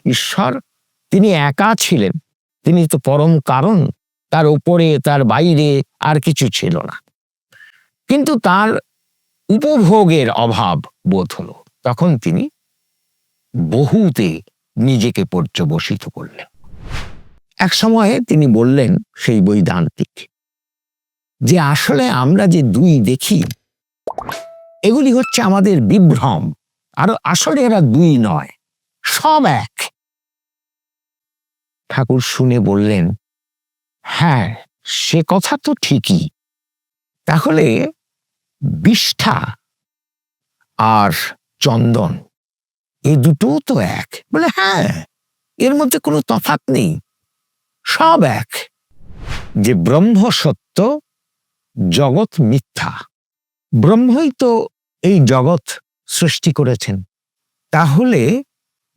ঈশ্বর তিনি একা ছিলেন, তিনি তো পরম কারণ, তার উপরে তার বাইরে আর কিছু ছিল না। কিন্তু তার উপভোগের অভাব বোধ হলো, তখন তিনি বহুতে নিজেকে পর্যবসিত করলেন। এক সময়ে তিনি বললেন, সেই বৈদান্তিক, যে আসলে আমরা যে দুই দেখি এগুলি হচ্ছে আমাদের বিভ্রম, আর আসলে এরা দুই নয়, সব এক। ঠাকুর শুনে বললেন, হ্যাঁ সে কথা তো ঠিকই, তাহলে বিষ্ঠা আর চন্দন এই দুটো তো এক। বলে হ্যাঁ, এর মধ্যে কোনো তফাৎ নেই, সব এক। যে ব্রহ্ম সত্য, জগৎ মিথ্যা। ব্রহ্মই তো এই জগৎ সৃষ্টি করেছেন, তাহলে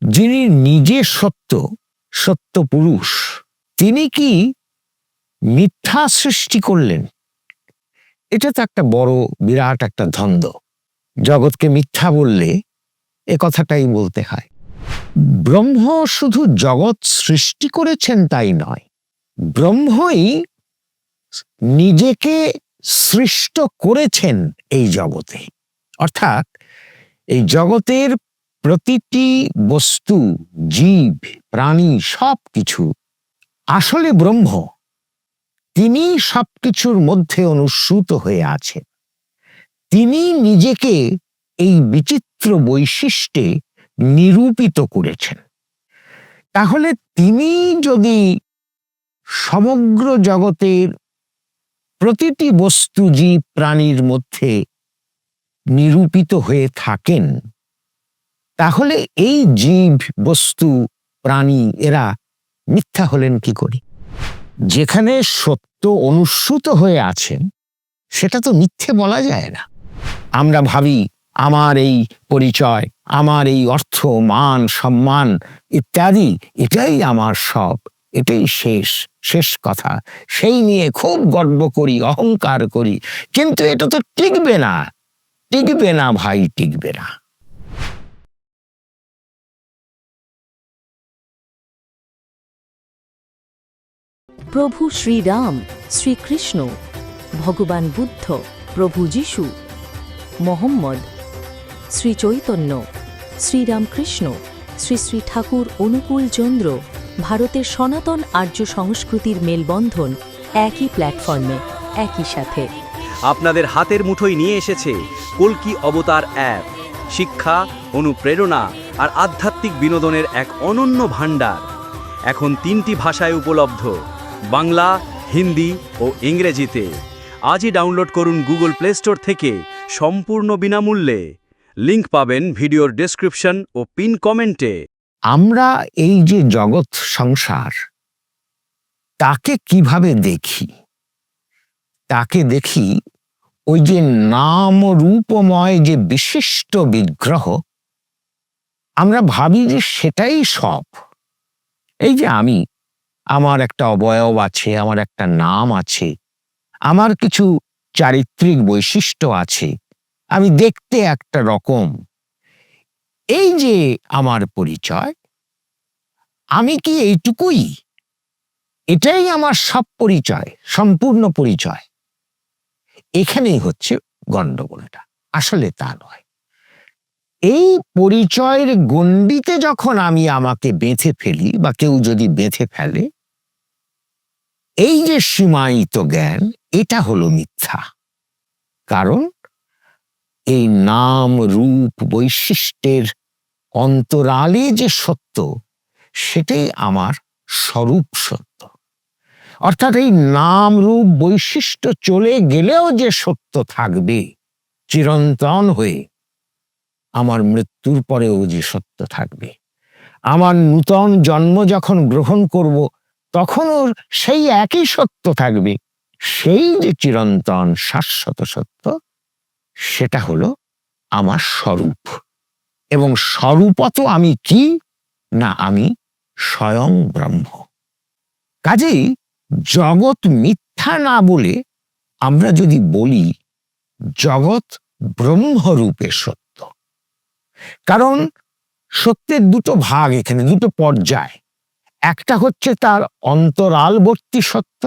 যিনি নিজে সত্য, সত্য পুরুষ, তিনি কি মিথ্যা সৃষ্টি করলেন? এটা তো একটা বড় বিরাট একটা দ্বন্দ্ব। জগৎকে মিথ্যা বললে এ কথাটাই বলতে হয়। ব্রহ্ম শুধু জগৎ সৃষ্টি করেছেন তাই নয়, ব্রহ্মই নিজেকে সৃষ্ট করেছেন এই জগতে। অর্থাৎ এই জগতের প্রতিটি বস্তু, জীব, প্রাণী, সব কিছু আসলে ব্রহ্ম। তিনি সবকিছুর মধ্যে অনুস্যূত হয়ে আছেন। তিনি নিজেকে এই বিচিত্র বৈশিষ্ট্যে নিরূপিত করেছেন। তাহলে তিনি যদি সমগ্র জগতের প্রতিটি বস্তু, জীব, প্রাণীর মধ্যে নিরূপিত হয়ে থাকেন, তাহলে এই জীব, বস্তু, প্রাণী এরা মিথ্যা হলেন কি করে? যেখানে সত্য অনুস্যূত হয়ে আছেন সেটা তো মিথ্যে বলা যায় না। আমরা ভাবি আমার এই পরিচয়, আমার এই অর্থ, মান, সম্মান ইত্যাদি, এটাই আমার সব, এটাই শেষ কথা, সেই নিয়ে খুব গর্ব করি, অহংকার করি। কিন্তু এটা তো টিকবে না, টিকবে না ভাই, টিকবে না। প্রভু শ্রীরাম, শ্রীকৃষ্ণ, ভগবান বুদ্ধ, প্রভু যিশু, মোহাম্মদ, শ্রী চৈতন্য, শ্রীরামকৃষ্ণ, শ্রী শ্রী ঠাকুর অনুকূল চন্দ্র, ভারতের সনাতন আর্য সংস্কৃতির মেলবন্ধন একই প্ল্যাটফর্মে, একই সাথে। আপনাদের হাতের মুঠোয় নিয়ে এসেছে কল্কি অবতার অ্যাপ। শিক্ষা, অনুপ্রেরণা আর আধ্যাত্মিক বিনোদনের এক অনন্য ভাণ্ডার। এখন 3টি ভাষায় উপলব্ধ, বাংলা, হিন্দি ও ইংরেজিতে। আজই ডাউনলোড করুন গুগল প্লে স্টোর থেকে সম্পূর্ণ বিনামূল্যে। লিংক পাবেন ভিডিওর ডেসক্রিপশন ও পিন কমেন্টে। আমরা এই যে জগৎ সংসার, তাকে কিভাবে দেখি? তাকে দেখি ওই যে নাম রূপময় যে বিশিষ্ট বিগ্রহ, আমরা ভাবি যে সেটাই সব। এই যে আমার একটা অবয়ব আছে, আমার একটা নাম আছে, আমার কিছু চারিত্রিক বৈশিষ্ট্য আছে, আমি দেখতে একটা রকম, এই যে আমার পরিচয়, আমি কি এইটুকুই? এটাই আমার সব পরিচয়, সম্পূর্ণ পরিচয়? এখানেই হচ্ছে গন্ডগোলটা। আসলে তা নয়। এই পরিচয়ের গণ্ডিতে যখন আমি আমাকে বেঁধে ফেলি, বা কেউ যদি বেঁধে ফেলে, এই যে সীমায়িত জ্ঞান, এটা হলো মিথ্যা। কারণ এই নাম রূপ বৈশিষ্ট্যের অন্তরালে যে সত্য, সেটাই আমার স্বরূপ সত্য। অর্থাৎ এই নাম রূপ বৈশিষ্ট্য চলে গেলেও যে সত্য থাকবে চিরন্তন হয়ে, আমার মৃত্যুর পরেও যে সত্য থাকবে, আমার নূতন জন্ম যখন গ্রহণ করব তখনও সেই একই সত্য থাকবে, সেই যে চিরন্তন শাশ্বত সত্য, সেটা হলো আমার স্বরূপ। এবং স্বরূপত আমি কি না, আমি স্বয়ং ব্রহ্ম। কাজেই জগৎ মিথ্যা না বলে আমরা যদি বলি জগৎ ব্রহ্মরূপে সত্য, কারণ সত্যের দুটো ভাগ, এখানে দুটো পর্যায়। একটা হচ্ছে তার অন্তরালবর্তী সত্য,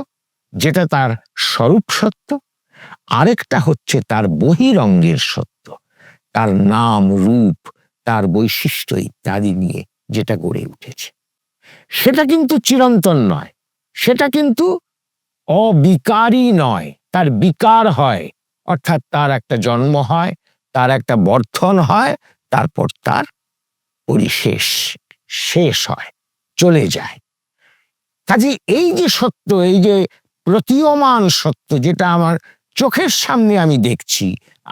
যেটা তার স্বরূপ সত্য। আরেকটা হচ্ছে তার বহিরঙ্গের সত্য, তার নাম, রূপ, তার বৈশিষ্ট্য ইত্যাদি নিয়ে যেটা গড়ে উঠেছে। সেটা কিন্তু চিরন্তন নয়, সেটা কিন্তু অবিকারী নয়, তার বিকার হয়। অর্থাৎ তার একটা জন্ম হয়, তার একটা বর্ধন হয়, তারপর তার পরিশেষ, শেষ হয়, চলে যায়। কাজে এই যে সত্য, এই যে প্রতীয়মান সত্য, যেটা আমার চোখের সামনে আমি দেখছি,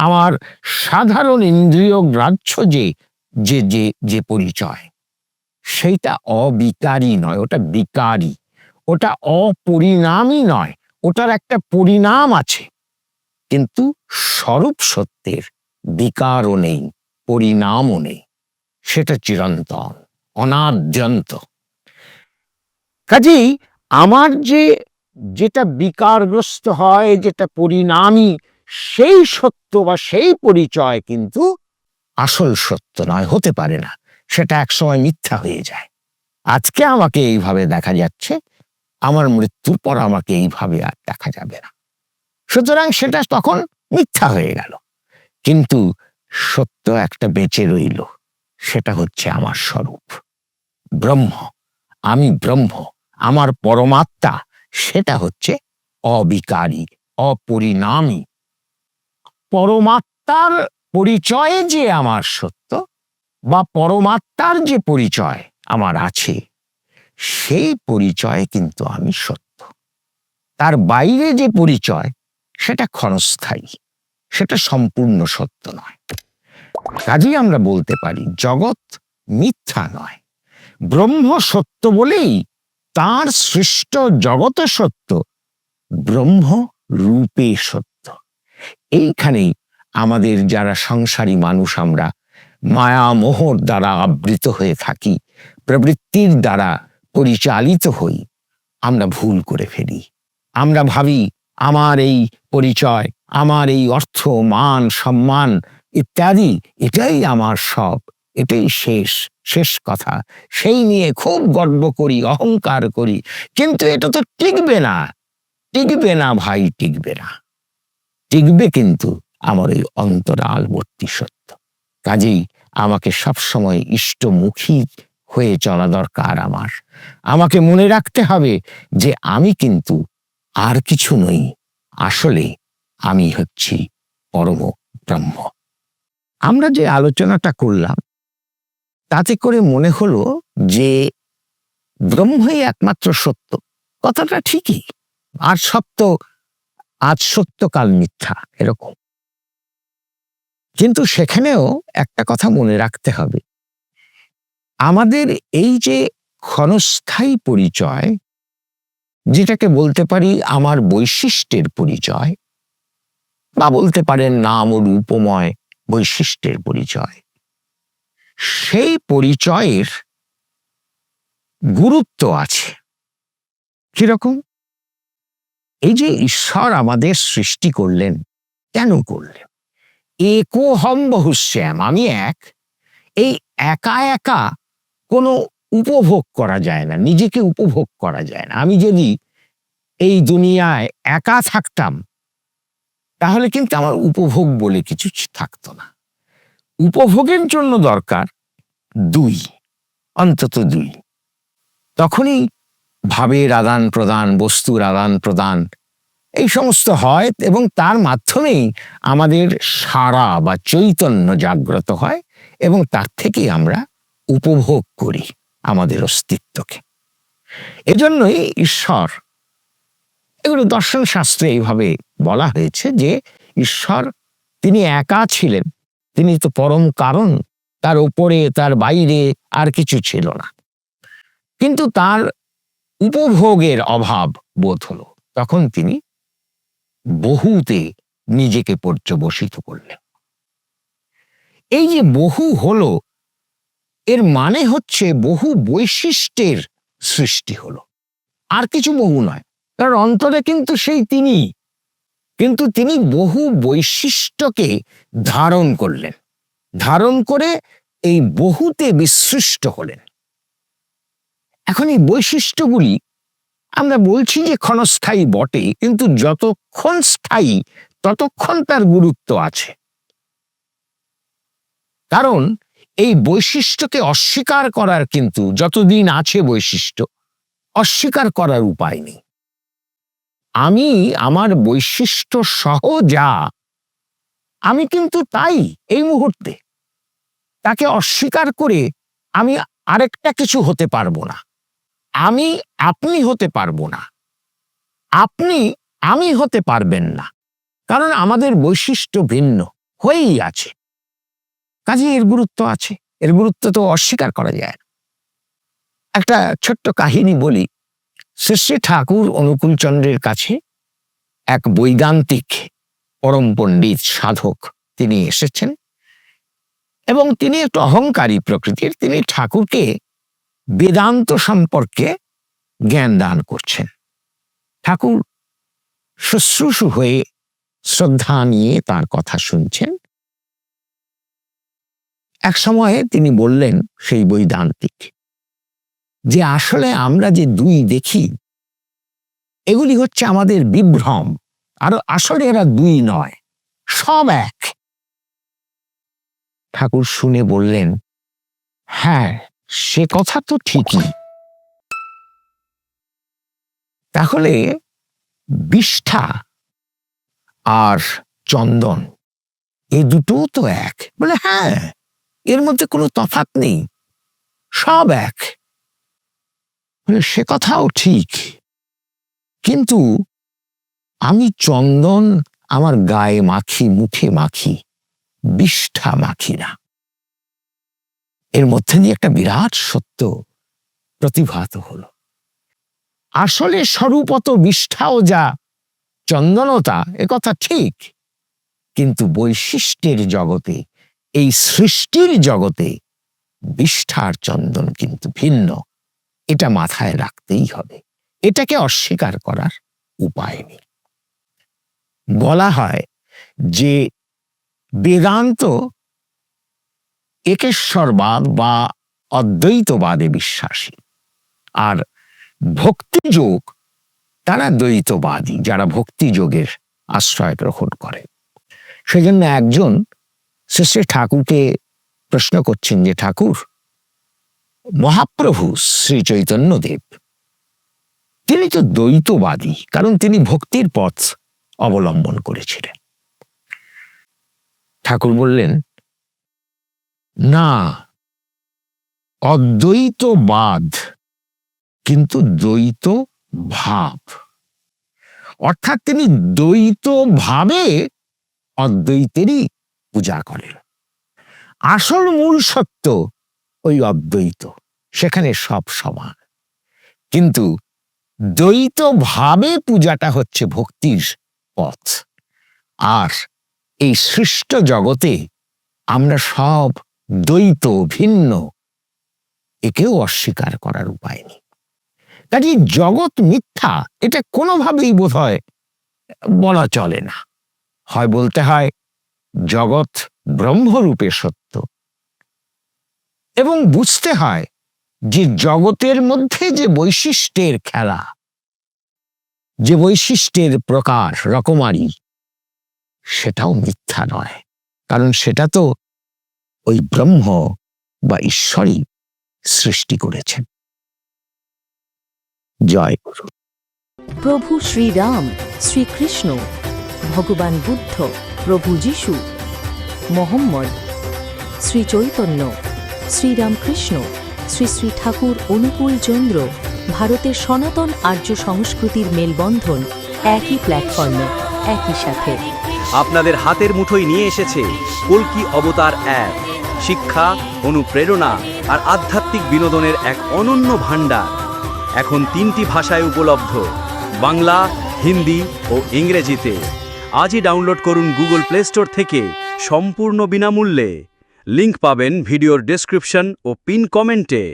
আমার সাধারণ ইন্দ্রিয় গ্রাহ্য যে যে যে যে পরিচয়, সেইটা অবিকারী নয়, ওটা বিকারী। ওটা অপরিণামী নয়, ওটার একটা পরিণাম আছে, কিন্তু স্বরূপ সত্যের বিকারও নেই, পরিণামও নেই। সেটা চিরন্তন, অনাদ্যন্ত। কাজেই আমার যেটা বিকারগ্রস্ত হয়, যেটা পরিণামী, সেই সত্য বা সেই পরিচয় কিন্তু আসল সত্য নয়, হতে পারে না। সেটা একসময় মিথ্যা হয়ে যায়। আজকে আমাকে এইভাবে দেখা যাচ্ছে, আমার মৃত্যুর পর আমাকে এইভাবে আর দেখা যাবে না। সুতরাং সেটা তখন মিথ্যা হয়ে গেল। কিন্তু সত্য একটা বেঁচে রইল, সেটা হচ্ছে আমার স্বরূপ ব্রহ্ম। আমি ব্রহ্ম, আমার পরমাত্মা, সেটা হচ্ছে অবিকারী, অপরিণামী। পরমাত্মার পরিচয়ে যে আমার সত্য, বা পরমাত্মার যে পরিচয় আমার আছে, সেই পরিচয়ে কিন্তু আমি সত্য। তার বাইরে যে পরিচয়, সেটা ক্ষণস্থায়ী, সেটা সম্পূর্ণ সত্য নয়। কাজেই আমরা বলতে পারি জগৎ মিথ্যা নয়, ব্রহ্ম সত্য বলেই তার সৃষ্ট জগৎ সত্য, ব্রহ্ম রূপে সত্য। এইখানেই আমাদের যারা সংসারী মানুষ, আমরা মায়া মোহর দ্বারা আবৃত হয়ে থাকি, প্রবৃত্তির দ্বারা পরিচালিত হই, আমরা ভুল করে ফেলি। আমরা ভাবি আমার এই পরিচয়, আমার এই অর্থ, মান, সম্মান ইত্যাদি, এটাই আমার সব, এটাই শেষ, শেষ কথা। সেই নিয়ে খুব গর্ব করি, অহংকার করি। কিন্তু এটা তো টিকবে না, টিকবে না ভাই, টিকবে না। টিকবে কিন্তু আমার এই অন্তরালবর্তী সত্য। কাজেই আমাকে সবসময় ইষ্টমুখী হয়ে চলা দরকার। আমাকে মনে রাখতে হবে যে আমি কিন্তু আর কিছু নই, আসলে আমি হচ্ছি পরম ব্রহ্ম। আমরা যে আলোচনাটা করলাম, তাতে করে মনে হলো যে ব্রহ্মই একমাত্র সত্য। কথাটা ঠিকই, আর সত্য, আজ সত্য কাল মিথ্যা, এরকম। কিন্তু সেখানেও একটা কথা মনে রাখতে হবে, আমাদের এই যে ক্ষণস্থায়ী পরিচয়, যেটাকে বলতে পারি আমার বৈশিষ্ট্যের পরিচয়, বা বলতে পারেন নাম ও রূপময় বৈশিষ্ট্যের পরিচয়, সেই পরিচয়ের গুরুত্ব আছে। কিরকম? এই যে ঈশ্বর আমাদের সৃষ্টি করলেন, কেন করলেন? একোহম বহুশ্যাম, আমি এক। এই একা একা কোনো উপভোগ করা যায় না, নিজেকে উপভোগ করা যায় না। আমি যদি এই দুনিয়ায় একা থাকতাম, তাহলে কিন্তু আমার উপভোগ বলে কিছু থাকতো না। উপভোগের জন্য দরকার দুই, অন্তত দুই। তখনই ভাবের আদান প্রদান, বস্তুর আদান প্রদান, এই সমস্ত হয়, এবং তার মাধ্যমেই আমাদের সারা বা চৈতন্য জাগ্রত হয়, এবং তার থেকে আমরা উপভোগ করি আমাদের অস্তিত্বকে। এজন্যই ঈশ্বর, এগুলো দর্শন শাস্ত্রে এইভাবে বলা হয়েছে যে ঈশ্বর তিনি একা ছিলেন, তিনি তো পরম কারণ, তার উপরে তার বাইরে আর কিছু ছিল না। কিন্তু তার উপভোগের অভাব বোধ হলো, তখন তিনি বহুতে নিজেকে পর্যবসিত করলেন। এই যে বহু হলো, এর মানে হচ্ছে বহু বৈশিষ্ট্যের সৃষ্টি হলো, আর কিছু বহু নয়। কারণ অন্তরে কিন্তু সেই তিনি, কিন্তু তিনি বহু বৈশিষ্ট্যকে ধারণ করলেন, ধারণ করে এই বহুতে বিসৃষ্ট হলেন। এখন এই বৈশিষ্ট্যগুলি আমরা বলছি যে ক্ষণস্থায়ী বটে, কিন্তু যতক্ষণ স্থায়ী ততক্ষণ তার গুরুত্ব আছে। কারণ এই বৈশিষ্ট্যকে অস্বীকার করার, কিন্তু যতদিন আছে বৈশিষ্ট্য, অস্বীকার করার উপায় নেই। আমি আমার বৈশিষ্ট্য সহ যা, আমি কিন্তু তাই এই মুহূর্তে। তাকে অস্বীকার করে আমি আরেকটা কিছু হতে পারবো না। আমি আপনি হতে পারবো না, আপনি আমি হতে পারবেন না, কারণ আমাদের বৈশিষ্ট্য ভিন্ন হয়েই আছে। কাজে এর গুরুত্ব আছে, এর গুরুত্ব তো অস্বীকার করা যায় না। একটা ছোট্ট কাহিনী বলি। শ্রী ঠাকুর অনুকূলচন্দ্রের কাছে এক বৈদান্তিক পরম পণ্ডিত সাধক তিনি এসেছেন, এবং তিনি একটু অহংকারী প্রকৃতির। তিনি ঠাকুরকে বেদান্ত সম্পর্কে জ্ঞান দান করছেন। ঠাকুর শুশ্রূষু হয়ে শ্রদ্ধা নিয়ে তার কথা শুনছেন। এক সময়ে তিনি বললেন, সেই বৈদান্তিক, যে আসলে আমরা যে দুই দেখি এগুলি হচ্ছে আমাদের বিভ্রম, আর আসলে এরা দুই নয়, সব এক। ঠাকুর শুনে বললেন, হ্যাঁ, সে কথা তো ঠিকই। তাহলে বিষ্ঠা আর চন্দন এই দুটো তো এক? বলে হ্যাঁ, এর মধ্যে কোনো তফাৎ নেই, সব এক। সে কথাও ঠিক, কিন্তু আমি চন্দন আমার গায়ে মাখি, মুখে মাখি, বিষ্ঠা মাখি না। এর মধ্যে দিয়ে একটা বিরাট সত্য প্রতিভাত হলো। আসলে স্বরূপত বিষ্ঠাও যা, চন্দনতা, এ কথা ঠিক, কিন্তু বৈশিষ্ট্যের জগতে, এই সৃষ্টির জগতে বিষ্ঠার চন্দন কিন্তু ভিন্ন। এটা মাথায় রাখতেই হবে, এটাকে অস্বীকার করার উপায় নেই। বলা হয় যে বেদান্ত একেশ্বরবাদ বা অদ্বৈতবাদে বিশ্বাসী, আর ভক্তিযোগ তারা দ্বৈতবাদী, যারা ভক্তিযোগের আশ্রয় গ্রহণ করে। সেজন্য একজন শ্রী ঠাকুরকে প্রশ্ন করছেন যে, ঠাকুর, মহাপ্রভু শ্রী চৈতন্যদেব তিনি তো দ্বৈতবাদী, কারণ তিনি ভক্তির পথ অবলম্বন করেছিলেন। ঠাকুর বললেন, না, অদ্বৈতবাদ কিন্তু দ্বৈত ভাব, অর্থাৎ তিনি দ্বৈত ভাবে অদ্বৈতেরই পূজা করেন। আসল মূল সত্য ওই অদ্বৈত, সেখানে সব সমান, কিন্তু দ্বৈত ভাবে পূজাটা হচ্ছে ভক্তির পথ। আর এই সৃষ্ট জগতে আমরা সব দ্বৈত, ভিন্ন, একেও অস্বীকার করার উপায় নেই। কাজে জগৎ মিথ্যা, এটা কোনোভাবেই বোধহয় বলা চলে না। হয় বলতে হয় জগৎ ব্রহ্মরূপে সত্য, এবং বুঝতে হয় যে জগতের মধ্যে যে বৈশিষ্ট্যের খেলা, যে বৈশিষ্ট্যের প্রকার রকমারি, সেটাও মিথ্যা নয়, কারণ সেটা তো ওই ব্রহ্ম বা ঈশ্বরই সৃষ্টি করেছেন। জয় গুরু। প্রভু শ্রীরাম, শ্রীকৃষ্ণ, ভগবান বুদ্ধ, প্রভু যিশু, মোহাম্মদ, শ্রী চৈতন্য, শ্রীরামকৃষ্ণ, শ্রী শ্রী ঠাকুর অনুকূলচন্দ্র, ভারতের সনাতন আর্য সংস্কৃতির মেলবন্ধন, একই প্ল্যাটফর্মে, একই সাথে। আপনাদের হাতের মুঠোয় নিয়ে এসেছে কল্কি অবতার অ্যাপ। শিক্ষা, অনুপ্রেরণা আর আধ্যাত্মিক বিনোদনের এক অনন্য ভাণ্ডার। এখন 3টি ভাষায় উপলব্ধ, বাংলা, হিন্দি ও ইংরেজিতে। আজই ডাউনলোড করুন গুগল প্লে স্টোর থেকে সম্পূর্ণ বিনামূল্যে। লিংক পাবেন ভিডিওর ডেসক্রিপশন ও পিন কমেন্টে।